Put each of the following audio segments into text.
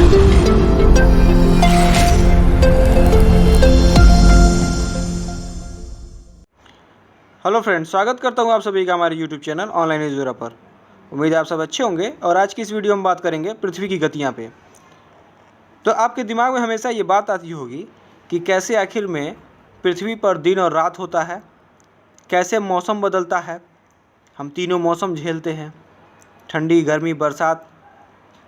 Hello friends, स्वागत करता हूं आप सभी का हमारे यूट्यूब चैनल ऑनलाइन न्यूज़ पर। उम्मीद है आप सब अच्छे होंगे। और आज की इस वीडियो में बात करेंगे पृथ्वी की गतियां पे। तो आपके दिमाग में हमेशा ये बात आती होगी कि कैसे आखिर में पृथ्वी पर दिन और रात होता है, कैसे मौसम बदलता है, हम तीनों मौसम झेलते हैं, ठंडी, गर्मी, बरसात,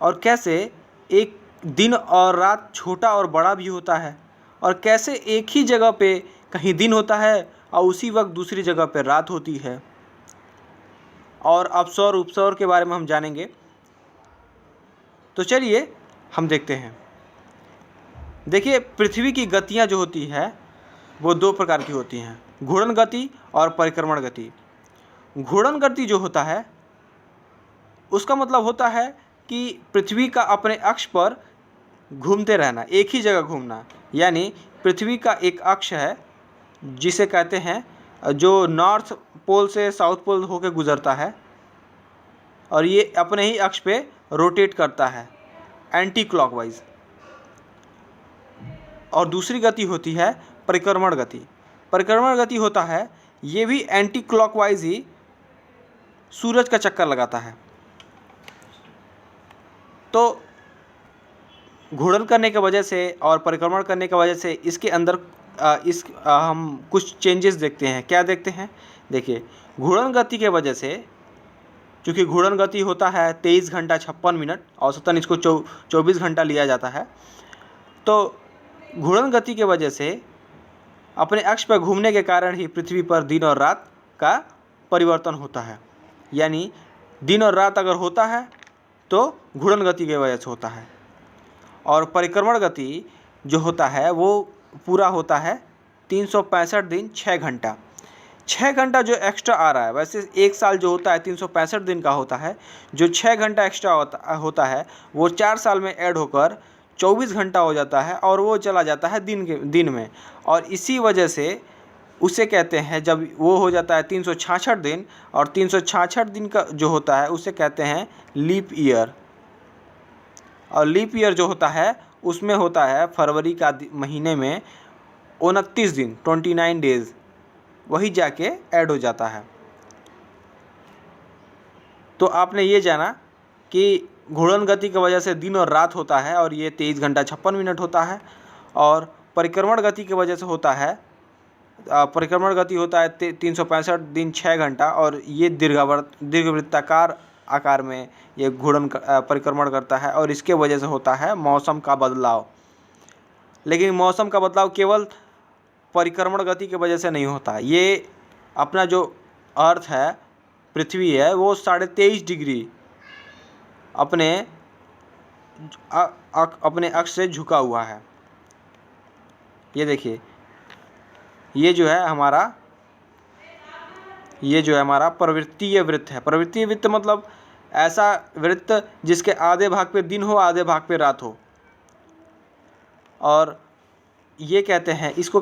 और कैसे एक दिन और रात छोटा और बड़ा भी होता है, और कैसे एक ही जगह पे कहीं दिन होता है और उसी वक्त दूसरी जगह पे रात होती है। और अपसौर उपसौर के बारे में हम जानेंगे। तो चलिए हम देखते हैं। देखिए, पृथ्वी की गतियां जो होती है वो दो प्रकार की होती हैं, घूर्णन गति और परिक्रमण गति। घूर्णन गति जो होता है उसका मतलब होता है कि पृथ्वी का अपने अक्ष पर घूमते रहना, एक ही जगह घूमना। यानी पृथ्वी का एक अक्ष है जिसे कहते हैं, जो नॉर्थ पोल से साउथ पोल होकर गुजरता है, और ये अपने ही अक्ष पे रोटेट करता है एंटी क्लॉकवाइज। और दूसरी गति होती है परिक्रमण गति। परिक्रमण गति होता है, ये भी एंटी क्लॉकवाइज ही सूरज का चक्कर लगाता है। तो घूर्णन करने की वजह से और परिक्रमण करने की वजह से इसके अंदर हम कुछ चेंजेस देखते हैं। क्या देखते हैं? देखिए, घूर्णन गति के वजह से, चूँकि घूर्णन गति होता है 23 घंटा 56 मिनट, औसतन इसको 24 घंटा लिया जाता है। तो घूर्णन गति के वजह से अपने अक्ष पर घूमने के कारण ही पृथ्वी पर दिन और रात का परिवर्तन होता है। यानी दिन और रात अगर होता है तो घूर्णन गति की वजह से होता है। और परिक्रमण गति जो होता है वो पूरा होता है 365 दिन 6 घंटा। 6 घंटा जो एक्स्ट्रा आ रहा है, वैसे एक साल जो होता है 365 दिन का होता है, जो 6 घंटा एक्स्ट्रा होता है वो 4 साल में ऐड होकर 24 घंटा हो जाता है, और वो चला जाता है दिन में। और इसी वजह से उसे कहते हैं, जब वो हो जाता है 366 दिन, और 366 दिन का जो होता है उसे कहते हैं लीप ईयर। और लीप ईयर जो होता है उसमें होता है फरवरी का महीने में 29 दिन 29 डेज, वही जाके ऐड हो जाता है। तो आपने ये जाना कि घूर्णन गति की वजह से दिन और रात होता है, और ये 23 घंटा 56 मिनट होता है। और परिक्रमण गति की वजह से होता है, परिक्रमण गति होता है 365 दिन 6 घंटा, और ये दीर्घवृत्ताकार आकार में ये परिक्रमण करता है, और इसके वजह से होता है मौसम का बदलाव। लेकिन मौसम का बदलाव केवल परिक्रमण गति की वजह से नहीं होता। ये अपना जो अर्थ है, पृथ्वी है, वो 23.5 डिग्री अपने अक्ष से झुका हुआ है। ये देखिए, ये जो है हमारा प्रवृत्तीय वृत्त है। प्रवृत्तीय वृत्त मतलब ऐसा वृत्त जिसके आधे भाग पे दिन हो, आधे भाग पे रात हो। और ये कहते हैं, इसको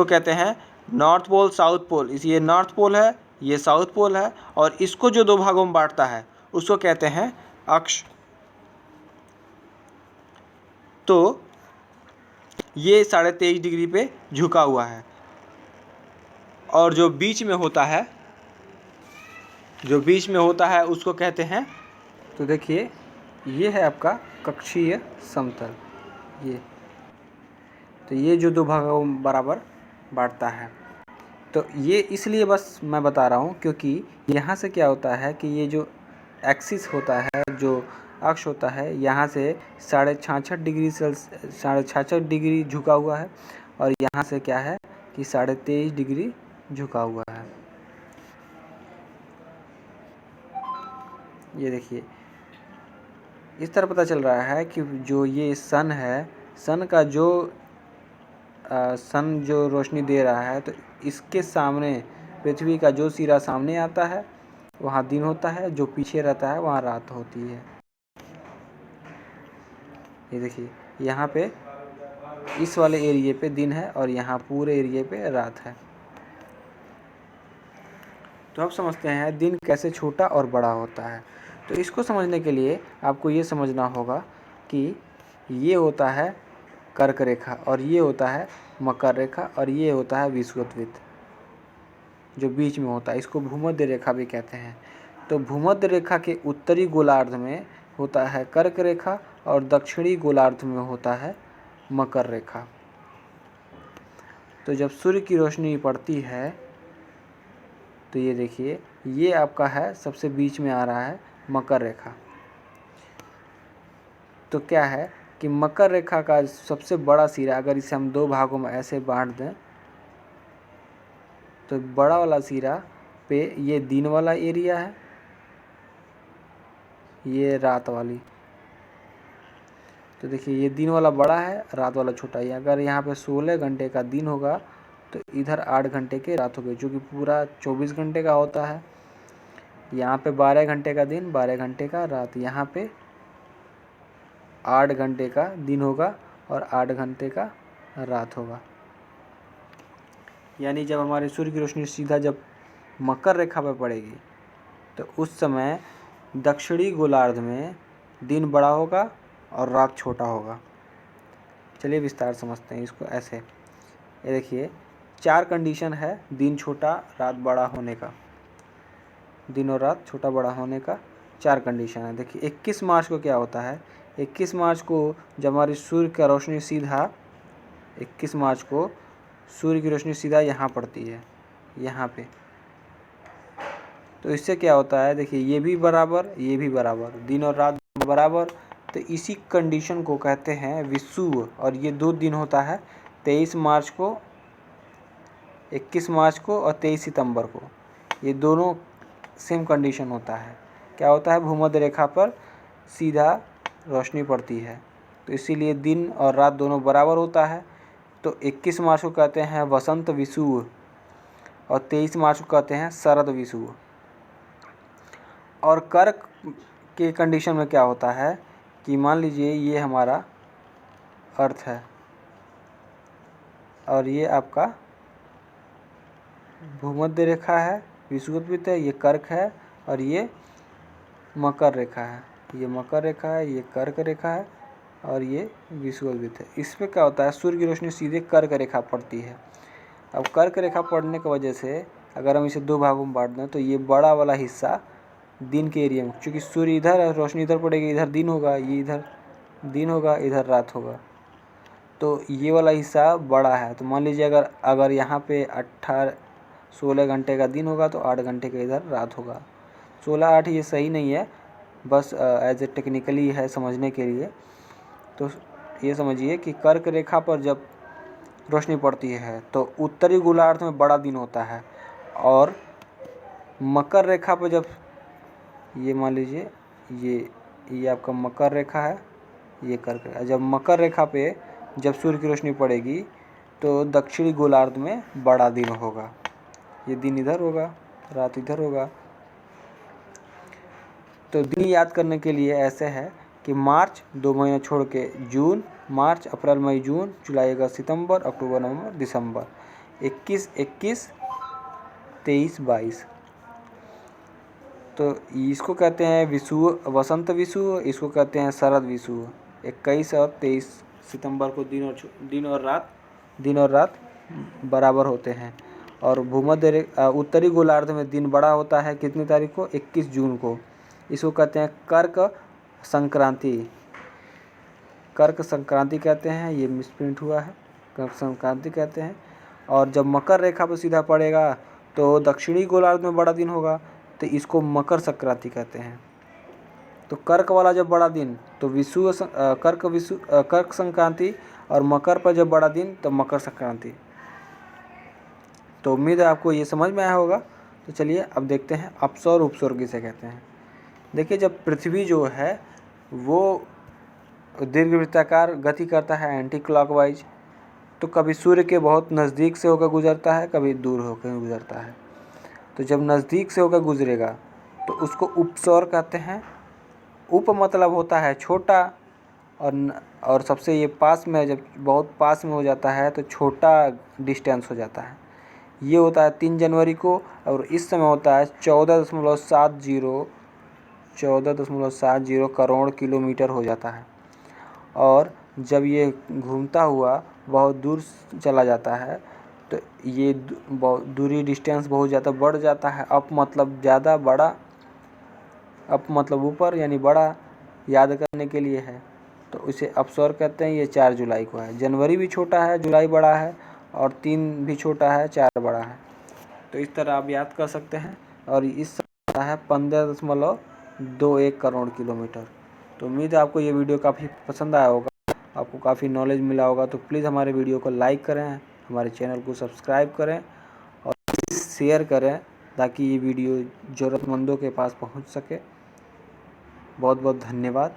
कहते हैं नॉर्थ पोल साउथ पोल। ये नॉर्थ पोल है, ये साउथ पोल है, और इसको जो दो भागों में बांटता है उसको कहते हैं अक्ष। तो ये 23.5 डिग्री पे झुका हुआ है। और जो बीच में होता है उसको कहते हैं, तो देखिए ये है आपका कक्षीय समतल। ये जो दो भागों में बराबर बांटता है। तो ये इसलिए बस मैं बता रहा हूँ क्योंकि यहाँ से क्या होता है कि ये जो एक्सिस होता है, जो अक्ष होता है, यहाँ से 66.5 डिग्री झुका हुआ है, और यहाँ से क्या है कि 23.5 डिग्री झुका हुआ है। ये देखिए, इस तरह पता चल रहा है कि जो ये सन है, सन जो रोशनी दे रहा है, तो इसके सामने पृथ्वी का जो सिरा सामने आता है वहाँ दिन होता है, जो पीछे रहता है वहाँ रात होती है। ये देखिए, यहाँ पे इस वाले एरिया पे दिन है, और यहाँ पूरे एरिया पे रात है। तो अब समझते हैं दिन कैसे छोटा और बड़ा होता है। तो इसको समझने के लिए आपको ये समझना होगा कि ये होता है कर्क रेखा और ये होता है मकर रेखा और ये होता है विषुवत जो बीच में होता है, इसको भूमध्य रेखा भी कहते हैं। तो भूमध्य रेखा के उत्तरी गोलार्ध में होता है कर्क रेखा और दक्षिणी गोलार्ध में होता है मकर रेखा। तो जब सूर्य की रोशनी पड़ती है तो ये देखिए, ये आपका है सबसे बीच में आ रहा है मकर रेखा। तो क्या है कि मकर रेखा का सबसे बड़ा सिरा, अगर इसे हम दो भागों में ऐसे बांट दें तो बड़ा वाला सिरा पे ये दिन वाला एरिया है, ये रात वाली। तो देखिए, ये दिन वाला बड़ा है, रात वाला छोटा है। अगर यहाँ पे 16 घंटे का दिन होगा तो इधर 8 घंटे के रात हो गई, जो कि पूरा 24 घंटे का होता है। यहाँ पे 12 घंटे का दिन, 12 घंटे का रात। यहाँ पे 8 घंटे का दिन होगा और 8 घंटे का रात होगा। यानी जब हमारे सूर्य की रोशनी सीधा जब मकर रेखा पर पड़ेगी तो उस समय दक्षिणी गोलार्ध में दिन बड़ा होगा और रात छोटा होगा। चलिए विस्तार समझते हैं इसको ऐसे। ये देखिए, 4 कंडीशन है दिन छोटा रात बड़ा होने का, दिन और रात छोटा बड़ा होने का 4 कंडीशन है। देखिए 21 मार्च को क्या होता है, 21 मार्च को जब हमारी सूर्य की रोशनी सीधा 21 मार्च को सूर्य की रोशनी सीधा यहाँ पड़ती है, यहाँ पे। तो इससे क्या होता है, देखिए ये भी बराबर, ये भी बराबर, दिन और रात बराबर। तो इसी कंडीशन को कहते हैं विषुव। और ये 2 दिन होता है, 23 मार्च को, 21 मार्च को और 23 सितंबर को। ये दोनों सेम कंडीशन होता है। क्या होता है, भूमध्य रेखा पर सीधा रोशनी पड़ती है, तो इसीलिए दिन और रात दोनों बराबर होता है। तो 21 मार्च को कहते हैं वसंत विषुव और 23 मार्च को कहते हैं शरद विषुव। और कर्क के कंडीशन में क्या होता है कि मान लीजिए ये हमारा अर्थ है और ये आपका भूमध्य रेखा है, विषुवत है, ये कर्क है और ये मकर रेखा है। ये मकर रेखा है, ये कर्क रेखा है और ये विषुवत है। इसमें क्या होता है, सूर्य की रोशनी सीधे कर्क रेखा पड़ती है। अब कर्क रेखा पड़ने की वजह से अगर हम इसे 2 भागों में बांट दें तो ये बड़ा वाला हिस्सा दिन के एरिया में, क्योंकि सूर्य इधर है, रोशनी इधर पड़ेगी, इधर दिन होगा, ये इधर दिन होगा, इधर रात होगा। तो ये वाला हिस्सा बड़ा है। तो मान लीजिए अगर यहाँ पे 16 घंटे का दिन होगा तो 8 घंटे का इधर रात होगा। 16-8 ये सही नहीं है, बस एज ए टेक्निकली है समझने के लिए। तो ये समझिए कि कर्क रेखा पर जब रोशनी पड़ती है तो उत्तरी गोलार्ध में बड़ा दिन होता है, और मकर रेखा पर जब, ये मान लीजिए ये आपका मकर रेखा है, ये कर्क रेखा, जब मकर रेखा पे जब सूर्य की रोशनी पड़ेगी तो दक्षिणी गोलार्ध में बड़ा दिन होगा। ये दिन इधर होगा, रात इधर होगा। तो दिन याद करने के लिए ऐसे है कि मार्च 2 महीने छोड़ के जून, मार्च, अप्रैल, मई, जून, जुलाई, अगस्त, सितंबर, अक्टूबर, नवंबर, दिसंबर। 21, 21, 23, 22। तो इसको कहते हैं विषुव, वसंत विषुव, इसको कहते हैं शरद विषुव। 21 और 23 सितंबर को दिन और रात बराबर होते हैं। और भूमध्य उत्तरी गोलार्ध में दिन बड़ा होता है कितनी तारीख को, 21 जून को। इसको कहते हैं कर्क संक्रांति। कर्क संक्रांति कहते हैं, ये मिसप्रिंट हुआ है, कर्क संक्रांति कहते हैं। और जब मकर रेखा पर सीधा पड़ेगा तो दक्षिणी गोलार्ध में बड़ा दिन होगा, तो इसको मकर संक्रांति कहते हैं। तो कर्क वाला जब बड़ा दिन तो कर्क संक्रांति, और मकर पर जब बड़ा दिन तो मकर संक्रांति। तो उम्मीद है आपको ये समझ में आया होगा। तो चलिए अब देखते हैं अपसौर उपसौर किसे कहते हैं। देखिए, जब पृथ्वी जो है वो दीर्घवृत्ताकार गति करता है एंटी क्लॉकवाइज, तो कभी सूर्य के बहुत नज़दीक से होकर गुजरता है, कभी दूर होकर गुजरता है। तो जब नज़दीक से होकर गुजरेगा तो उसको उपसौर कहते हैं। उप मतलब होता है छोटा, और सबसे ये पास में, जब बहुत पास में हो जाता है तो छोटा डिस्टेंस हो जाता है। ये होता है 3 जनवरी को, और इस समय होता है 14.70 14.70 करोड़ किलोमीटर हो जाता है। और जब ये घूमता हुआ बहुत दूर चला जाता है तो ये दूरी डिस्टेंस बहुत ज़्यादा बढ़ जाता है। अप मतलब ज़्यादा बड़ा, अप मतलब ऊपर यानी बड़ा, याद करने के लिए है तो उसे अपसर कहते हैं। ये 4 जुलाई को है। जनवरी भी छोटा है, जुलाई बड़ा है, और 3 भी छोटा है, 4 बड़ा है। तो इस तरह आप याद कर सकते हैं। और इस है 15.21 करोड़ किलोमीटर। तो उम्मीद है आपको ये वीडियो काफ़ी पसंद आया होगा, आपको काफ़ी नॉलेज मिला होगा। तो प्लीज़ हमारे वीडियो को लाइक करें, हमारे चैनल को सब्सक्राइब करें और शेयर करें ताकि ये वीडियो ज़रूरतमंदों के पास पहुंच सके। बहुत बहुत धन्यवाद।